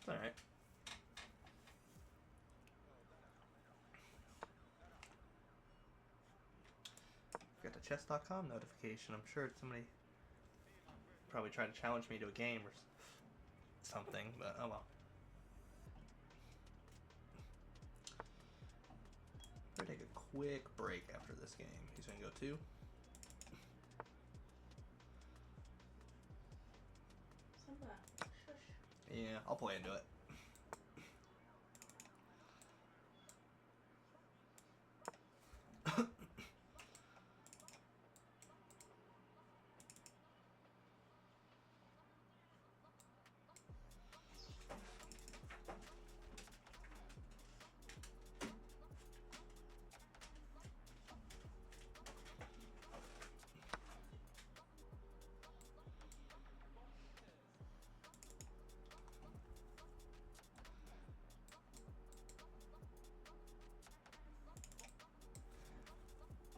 It's alright. Got the chess.com notification. I'm sure it's somebody probably trying to challenge me to a game or something, but oh well. We're gonna take a quick break after this game. He's gonna go 2. Yeah, I'll play into it.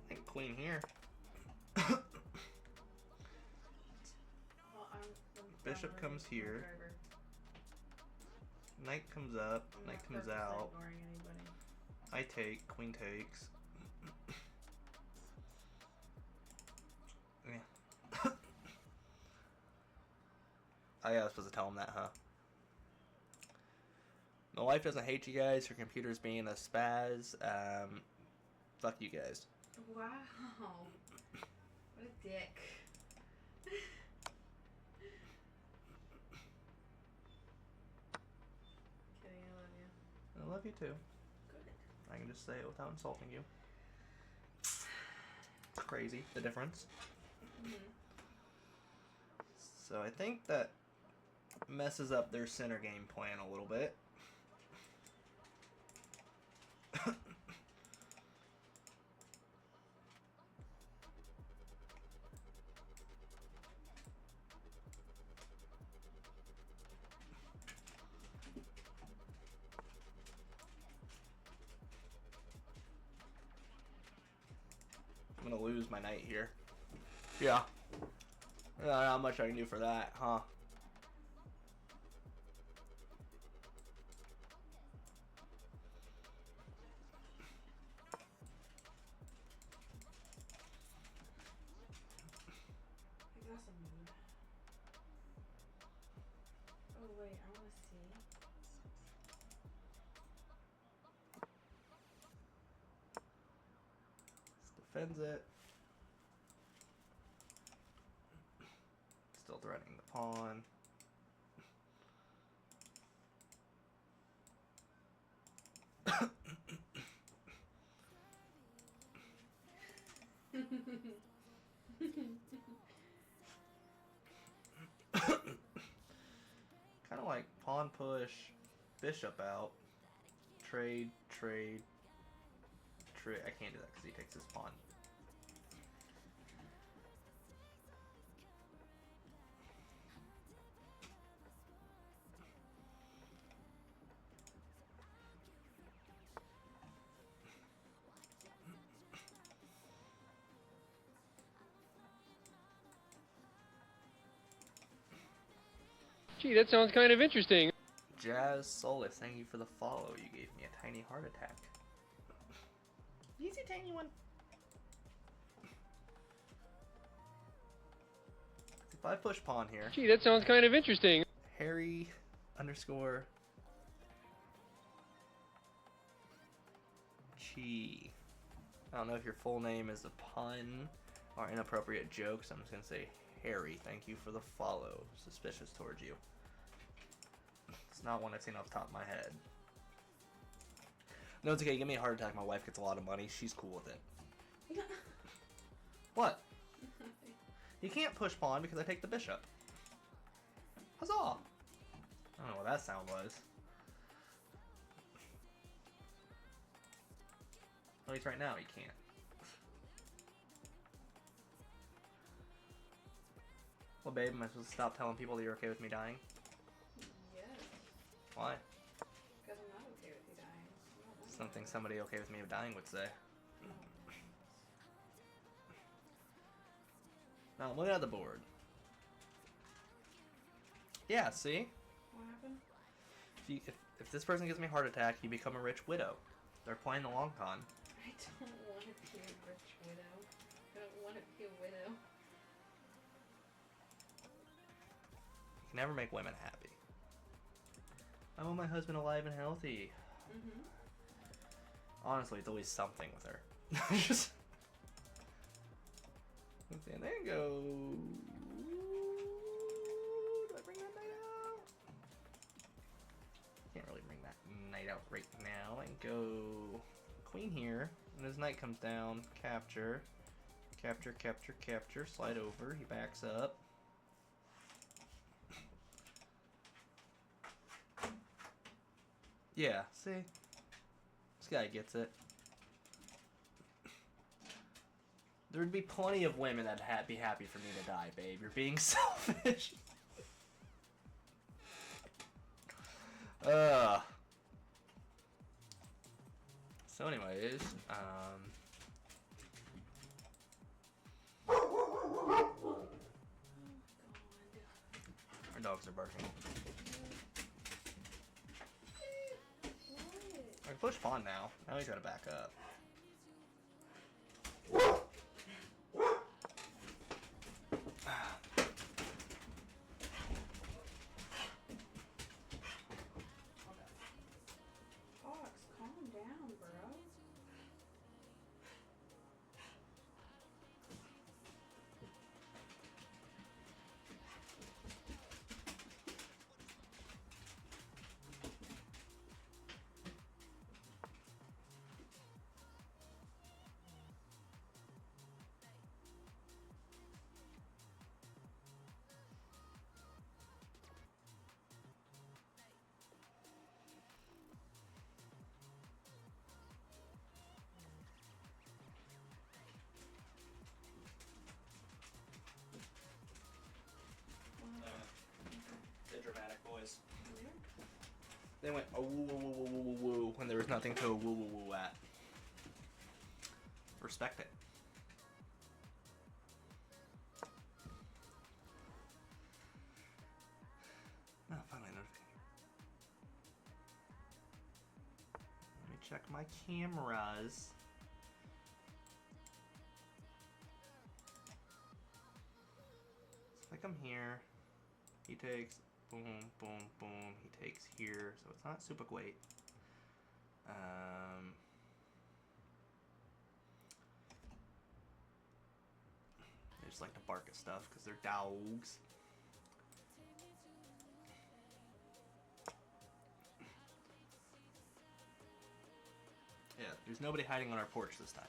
I think queen here. Bishop comes here. Knight comes up. Knight comes out. I take. Queen takes. Yeah. I was supposed to tell him that, huh? My wife doesn't hate you guys. Her computer's being a spaz. Fuck you guys. Wow. What a dick. Kidding, I love you. I love you too. Good. I can just say it without insulting you. It's crazy, the difference. Mm-hmm. So I think that messes up their center game plan a little bit. I'm gonna lose my knight here. Yeah. Not much I can do for that, huh? I got some mood. Oh wait, I wanna see. Defends it. Still threatening the pawn. Kind of like pawn push, bishop out, trade, trade, trade. I can't do that because he takes his pawn. Gee, that sounds kind of interesting. Jazz Solis, thank you for the follow. You gave me a tiny heart attack. Easy tiny one. If I push pawn here, Gee, that sounds kind of interesting. Harry underscore Chi. I don't know if your full name is a pun or inappropriate joke, so I'm just gonna say Harry. Thank you for the follow. Suspicious towards you. It's not one I've seen off the top of my head. No, it's okay. Give me a heart attack. My wife gets a lot of money. She's cool with it. What? You can't push pawn because I take the bishop. Huzzah! I don't know what that sound was. At least right now you can't. Well, babe, am I supposed to stop telling people that you're okay with me dying? Yes. Why? Because I'm not okay with you dying. Something somebody okay with me dying would say. Now, I'm looking at the board. Yeah, see? What happened? if this person gives me a heart attack, you become a rich widow. They're playing the long con. I don't want to be a rich widow. I don't want to be a widow. You can never make women happy. I want my husband alive and healthy. Mm-hmm. Honestly, it's always something with her. Just. And then go. Do I bring that knight out? Can't really bring that knight out right now. And go queen here. And his knight comes down. Capture. Capture, capture, capture. Slide over. He backs up. Yeah, see? This guy gets it. There'd be plenty of women that'd be happy for me to die, babe. You're being selfish. So anyways, our dogs are barking. I can push pawn now. Now he's gotta back up. Fox, calm down, bro. The dramatic boys. They went oh woo woo woo woo woo woo woo when there was nothing to woo woo woo at. Respect it. Oh, finally notification. Let me check my cameras. So if I come here, he takes boom, boom, boom. He takes here, so it's not super great. They just like to bark at stuff because they're dogs. Yeah, there's nobody hiding on our porch this time.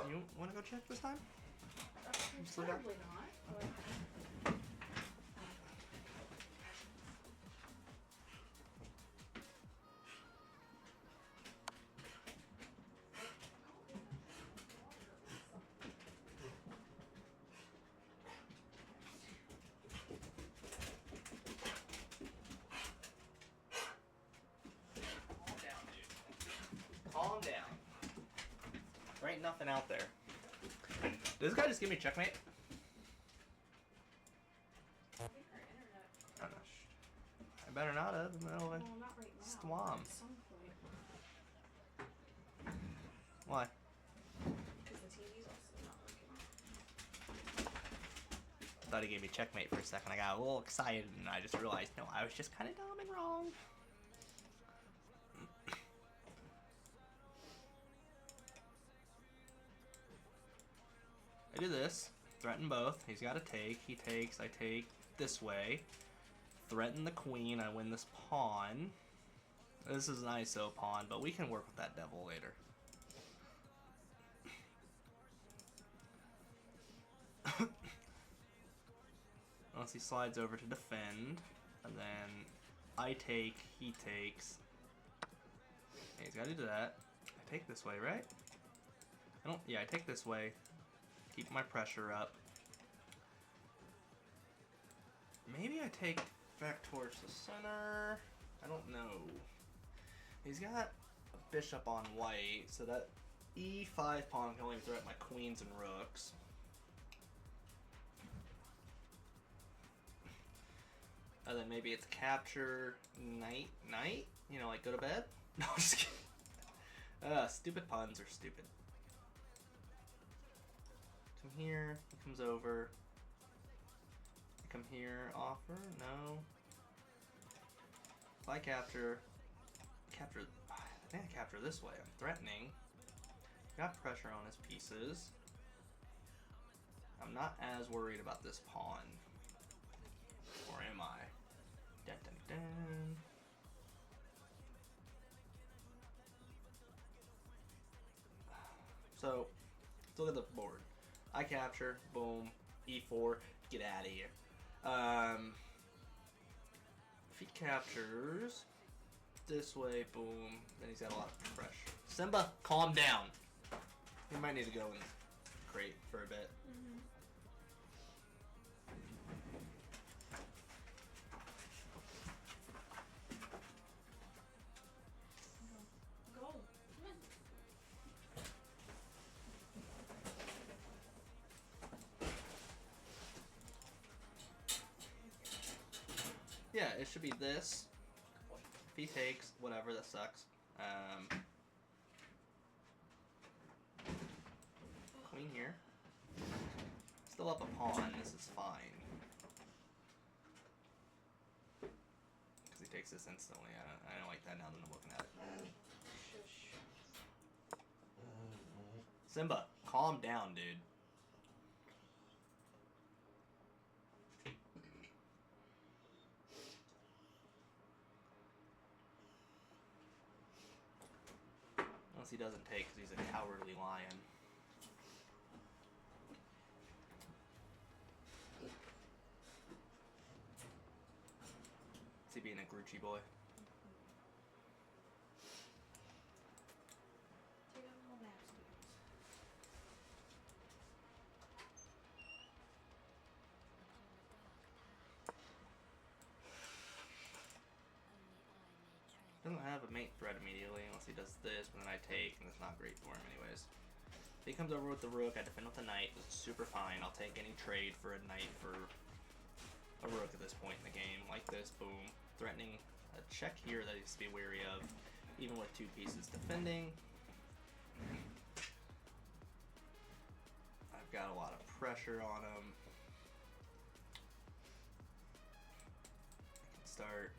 You want to go check this time? Slow down. Probably not. But Calm down, dude. Calm down. There ain't nothing out there. Did this guy just give me checkmate? I think our internet. Oh, no. I better not have. No, Well, not right now. Swamp. At some point. Why? Because the TV's also not working. I thought he gave me checkmate for a second. I got a little excited and I just realized, no, I was just kind of dumb and wrong. I do this. Threaten both. He's got to take. He takes. I take this way. Threaten the queen. I win this pawn. This is an ISO pawn, but we can work with that devil later. Unless he slides over to defend. And then I take. He takes. Okay, he's got to do that. I take this way, right? I don't... Yeah, I take this way. Keep my pressure up. Maybe I take back towards the center. I don't know. He's got a bishop on white, so that e5 pawn can only threaten my queens and rooks. And then maybe it's capture, knight, knight? You know, like go to bed? No, just kidding. Stupid puns are stupid. Come here, he comes over. I come here, offer, no. If I capture, I think I capture this way. I'm threatening. Got pressure on his pieces. I'm not as worried about this pawn. Or am I? Dun, dun, dun. So, let's look at the board. I capture, boom, e4, get out of here. If he captures this way, boom, then he's got a lot of pressure. Simba, calm down. He might need to go and crate for a bit. Go. Come on. Yeah, it should be this. If he takes, whatever, that sucks. Queen here. Still up a pawn, this is fine. Because he takes this instantly. I don't like that now that I'm looking at it. Shush. Simba, calm down, dude. Unless he doesn't take because he's a cowardly lion. Is he being a Grucci boy? Take out all maps, dude. Doesn't have a mate threat immediately unless he does this, but then I take, and it's not great for him anyways. If he comes over with the rook, I defend with the knight, it's super fine. I'll take any trade for a knight for a rook at this point in the game. Like this, boom. Threatening a check here that he needs to be wary of, even with two pieces defending. I've got a lot of pressure on him. I can start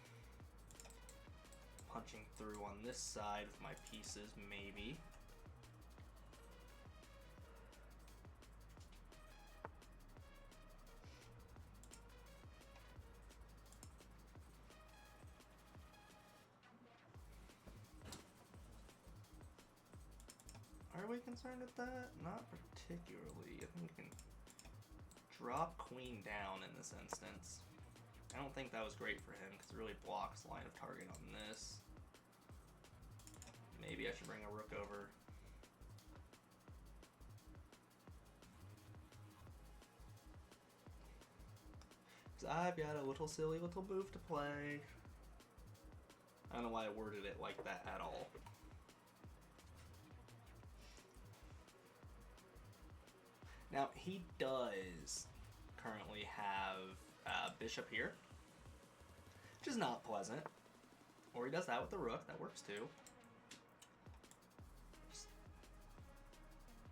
punching through on this side with my pieces, maybe. Are we concerned with that? Not particularly. I think we can drop queen down in this instance. I don't think that was great for him because it really blocks line of target on this. Maybe I should bring a rook over. Because I've got a little silly little move to play. I don't know why I worded it like that at all. Now, he does currently have bishop here, which is not pleasant. Or he does that with the rook, that works too. Just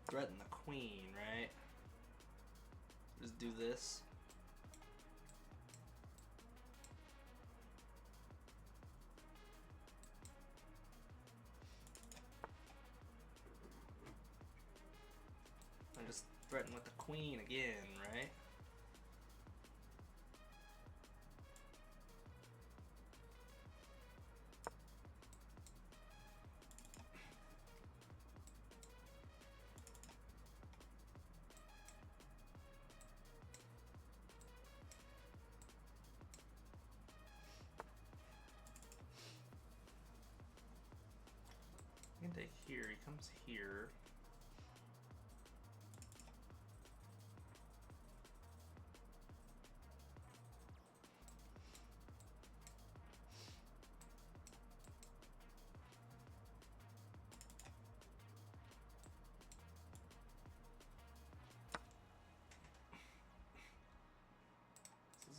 threaten the queen, right? Just do this. And just threaten with the queen again, right? I can take here, he comes here.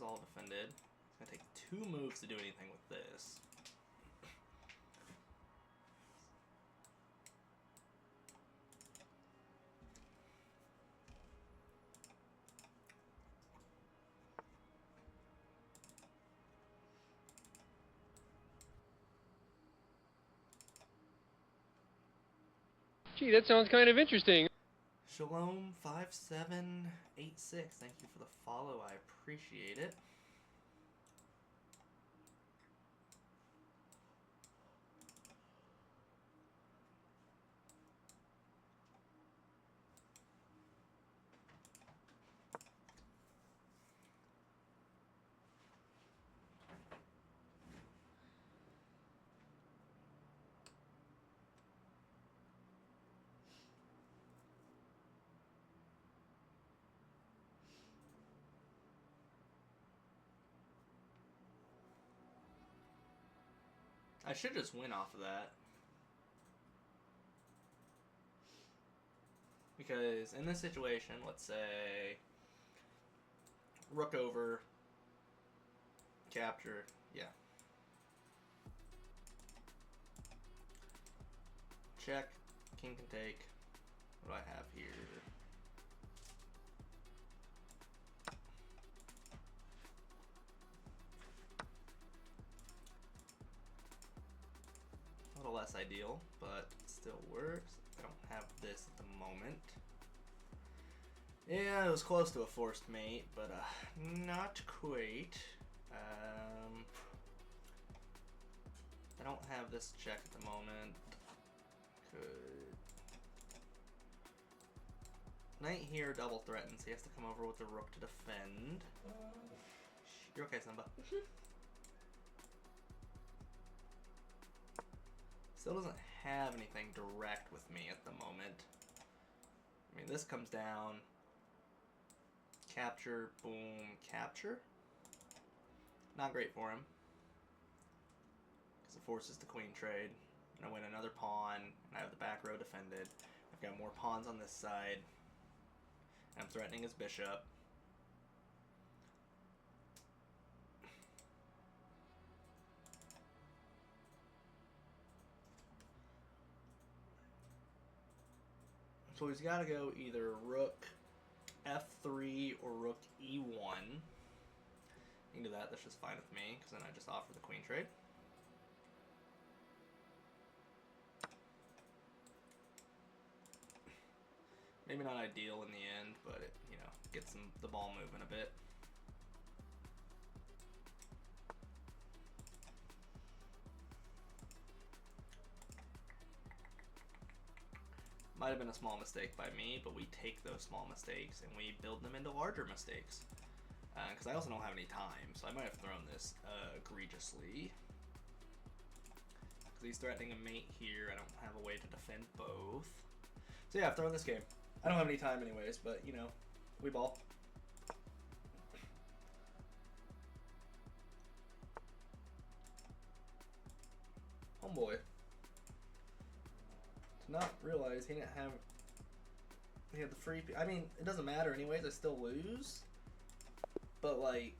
all defended. It's gonna take 2 moves to do anything with this. Gee, that sounds kind of interesting. Shalom 5786. Thank you for the follow. I appreciate it. I should just win off of that. Because in this situation, let's say rook over, capture, yeah. Check, king can take. What do I have here? A little less ideal, but still works. I don't have this at the moment. Yeah, it was close to a forced mate, but not quite. I don't have this check at the moment. Could knight here double threatens. He has to come over with the rook to defend. You're okay, Simba. Still doesn't have anything direct with me at the moment. I mean, this comes down. Capture, boom, capture. Not great for him. Because it forces the queen trade. And I win another pawn, and I have the back row defended. I've got more pawns on this side. And I'm threatening his bishop. So he's got to go either rook f3 or rook e1. You can do that. That's just fine with me, because then I just offer the queen trade. Maybe not ideal in the end, but it, you know, gets the ball moving a bit. Might have been a small mistake by me, but we take those small mistakes and we build them into larger mistakes. Because I also don't have any time, so I might have thrown this egregiously. Because he's threatening a mate here, I don't have a way to defend both. So yeah, I've thrown this game. I don't have any time anyways, but you know, we ball. Homeboy. To not realize he didn't have... He had the free... I mean, it doesn't matter anyways, I still lose. But like...